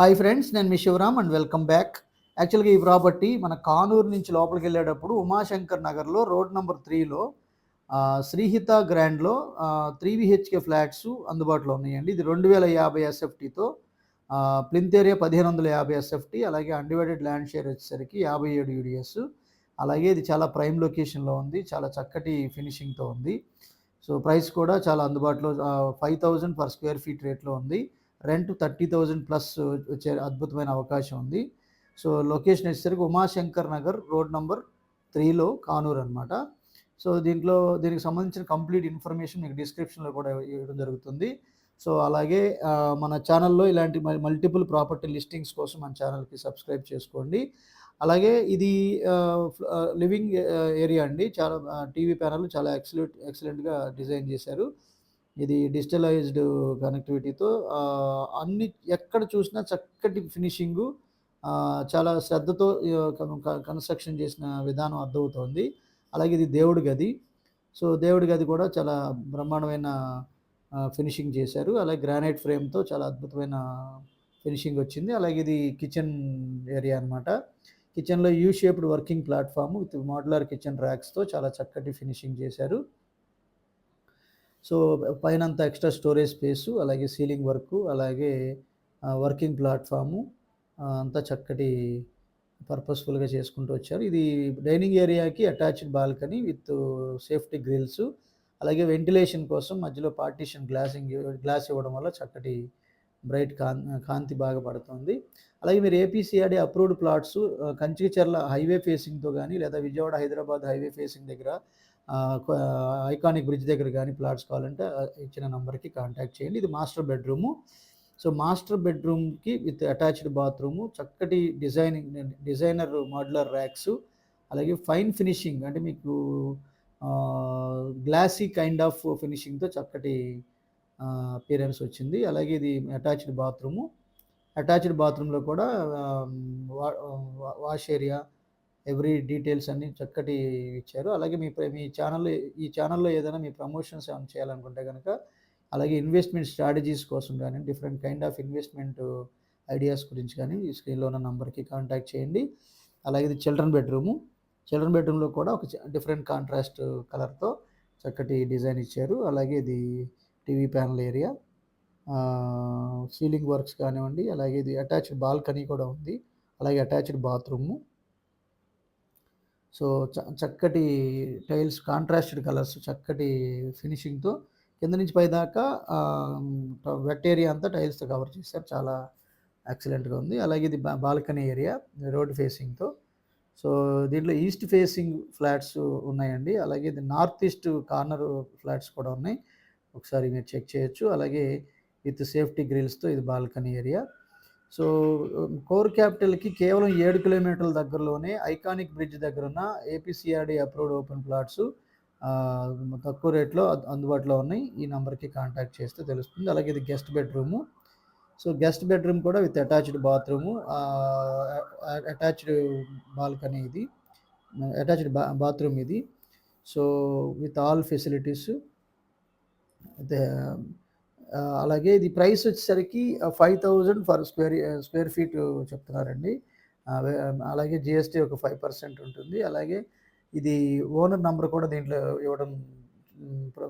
Hi friends, నేను మీ Shivaram and welcome back. యాక్చువల్గా ఈ ప్రాపర్టీ మన కానూరు నుంచి లోపలికి వెళ్ళేటప్పుడు ఉమాశంకర్ నగర్లో రోడ్ నెంబర్ 3లో శ్రీహిత గ్రాండ్లో 3 BHK ఫ్లాట్స్ అందుబాటులో ఉన్నాయండి. ఇది 2050 ఎస్ఎఫ్టీతో ప్లింత్ ఏరియా 1550 ఎస్ఎఫ్టీ, అలాగే అన్డివైడెడ్ ల్యాండ్ షేర్ వచ్చేసరికి 57 యూడిఎస్. అలాగే ఇది చాలా ప్రైమ్ లొకేషన్లో ఉంది, చాలా చక్కటి ఫినిషింగ్తో ఉంది. సో ప్రైస్ కూడా చాలా అందుబాటులో 5000 పర్ స్క్వేర్ ఫీట్ రేట్లో ఉంది. రెంట్ 30,000 ప్లస్ వచ్చే అద్భుతమైన అవకాశం ఉంది. సో లొకేషన్ వచ్చేసరికి ఉమాశంకర్ నగర్ రోడ్ నెంబర్ 3లో కానూరు అనమాట. సో దీనికి సంబంధించిన కంప్లీట్ ఇన్ఫర్మేషన్ మీకు డిస్క్రిప్షన్లో కూడా ఇవ్వడం జరుగుతుంది. సో అలాగే మన ఛానల్లో ఇలాంటి మల్టిపుల్ ప్రాపర్టీ లిస్టింగ్స్ కోసం మన ఛానల్కి సబ్స్క్రైబ్ చేసుకోండి. అలాగే ఇది లివింగ్ ఏరియా అండి. చాలా టీవీ ప్యానల్ చాలా ఎక్సలెంట్గా డిజైన్ చేశారు. ఇది డిజిటలైజ్డ్ కనెక్టివిటీతో అన్ని ఎక్కడ చూసినా చక్కటి ఫినిషింగు, చాలా శ్రద్ధతో కన్స్ట్రక్షన్ చేసిన విధానం అర్థమవుతోంది. అలాగే ఇది దేవుడి గది. సో దేవుడి గది కూడా చాలా బ్రహ్మాండమైన ఫినిషింగ్ చేశారు. అలాగే గ్రానైట్ ఫ్రేమ్తో చాలా అద్భుతమైన ఫినిషింగ్ వచ్చింది. అలాగే ఇది కిచెన్ ఏరియా అనమాట. కిచెన్లో U shaped working platform with modular kitchen ర్యాక్స్తో చాలా చక్కటి ఫినిషింగ్ చేశారు. సో పైనంతా ఎక్స్ట్రా స్టోరేజ్ స్పేసు, అలాగే సీలింగ్ వర్కు, అలాగే వర్కింగ్ ప్లాట్ఫాము అంతా చక్కటి పర్పస్ఫుల్గా చేసుకుంటూ వచ్చారు. ఇది డైనింగ్ ఏరియాకి attached balcony with safety grills, అలాగే వెంటిలేషన్ కోసం మధ్యలో పార్టీషన్ గ్లాస్ ఇవ్వడం వల్ల చక్కటి బ్రైట్ కాంతి బాగా పడుతుంది. అలాగే మీరు APCRD approved plots Kanchikacherla highway ఫేసింగ్తో కానీ, లేదా విజయవాడ హైదరాబాద్ హైవే ఫేసింగ్ దగ్గర ఐకానిక్ బ్రిడ్జ్ దగ్గర కానీ ప్లాట్స్ కావాలంటే ఇచ్చిన నెంబర్కి కాంటాక్ట్ చేయండి. ఇది మాస్టర్ బెడ్రూము. సో మాస్టర్ బెడ్రూమ్కి విత్ అటాచ్డ్ బాత్రూము, చక్కటి డిజైనర్ మోడ్యులర్ ర్యాక్స్, అలాగే ఫైన్ ఫినిషింగ్ అంటే మీకు గ్లాసీ కైండ్ ఆఫ్ ఫినిషింగ్తో చక్కటి అపియరెన్స్ వచ్చింది. అలాగే ఇది అటాచ్డ్ బాత్రూము. అటాచ్డ్ బాత్రూంలో కూడా వాష్ ఏరియా, ఎవ్రీ డీటెయిల్స్ అన్నీ చక్కటి ఇచ్చారు. అలాగే ఈ ఛానల్లో ఏదైనా మీ ప్రమోషన్స్ ఏమైనా చేయాలనుకుంటే కనుక, అలాగే ఇన్వెస్ట్మెంట్ స్ట్రాటజీస్ కోసం కానీ, different kind of investment ideas గురించి కానీ ఈ స్క్రీన్లో ఉన్న నెంబర్కి కాంటాక్ట్ చేయండి. అలాగే ఇది చిల్డ్రన్ బెడ్రూమ్లో కూడా ఒక డిఫరెంట్ కాంట్రాస్ట్ కలర్తో చక్కటి డిజైన్ ఇచ్చారు. అలాగే ఇది TV panel area, ceiling works కానివ్వండి, అలాగే ఇది అటాచ్డ్ బాల్కనీ కూడా ఉంది, అలాగే అటాచ్డ్ బాత్రూము. సో చక్కటి టైల్స్, కాంట్రాస్టెడ్ కలర్స్, చక్కటి ఫినిషింగ్తో కింద నుంచి పైదాకా వెట్ ఏరియా అంతా టైల్స్తో కవర్ చేశారు. చాలా ఎక్సలెంట్గా ఉంది. అలాగే ఇది బాల్కనీ ఏరియా రోడ్ ఫేసింగ్తో. సో దీంట్లో ఈస్ట్ ఫేసింగ్ ఫ్లాట్స్ ఉన్నాయండి. అలాగే ఇది నార్త్ ఈస్ట్ కార్నర్ ఫ్లాట్స్ కూడా ఉన్నాయి, ఒకసారి మీరు చెక్ చేయొచ్చు. అలాగే విత్ సేఫ్టీ గ్రిల్స్తో ఇది బాల్కనీ ఏరియా. సో కోర్ క్యాపిటల్కి కేవలం 7 కిలోమీటర్ల దగ్గరలోనే ఐకానిక్ బ్రిడ్జ్ దగ్గర ఉన్న ఏపీసీఆర్డీ అప్రూవ్డ్ ఓపెన్ ప్లాట్స్ తక్కువ రేట్లో అందుబాటులో ఉన్నాయి. ఈ నెంబర్కి కాంటాక్ట్ చేస్తే తెలుస్తుంది. అలాగే ఇది guest bedroom. So guest bedroom కూడా with attached bathroom, attached balcony, ఇది అటాచ్డ్ బాత్రూమ్ ఇది. So with all facilities. అలాగే ఇది ప్రైస్ వచ్చేసరికి 5000 ఫర్ స్క్వేర్ ఫీట్ చెప్తున్నారండి. అలాగే జిఎస్టీ ఒక 5% ఉంటుంది. అలాగే ఇది ఓనర్ నెంబర్ కూడా దీంట్లో ఇవ్వడం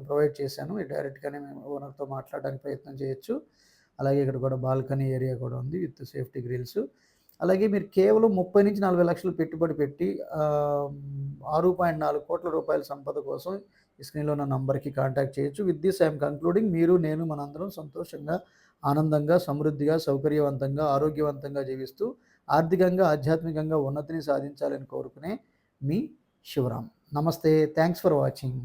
ప్రొవైడ్ చేశాను. డైరెక్ట్గానే మేము ఓనర్తో మాట్లాడడానికి ప్రయత్నం చేయొచ్చు. అలాగే ఇక్కడ కూడా బాల్కనీ ఏరియా కూడా ఉంది విత్ సేఫ్టీ గ్రిల్స్. అలాగే మీరు కేవలం 30 నుంచి 40 లక్షలు పెట్టుబడి పెట్టి 6.4 కోట్ల రూపాయల సంపద కోసం ఈ స్క్రీన్లో ఉన్న నంబర్కి కాంటాక్ట్ చేయొచ్చు. With this I'm concluding. మీరు, నేను, మనందరం సంతోషంగా, ఆనందంగా, సమృద్ధిగా, సౌకర్యవంతంగా, ఆరోగ్యవంతంగా జీవిస్తూ ఆర్థికంగా, ఆధ్యాత్మికంగా ఉన్నతిని సాధించాలని కోరుకునే మీ శివరామ్. నమస్తే. Thanks for watching.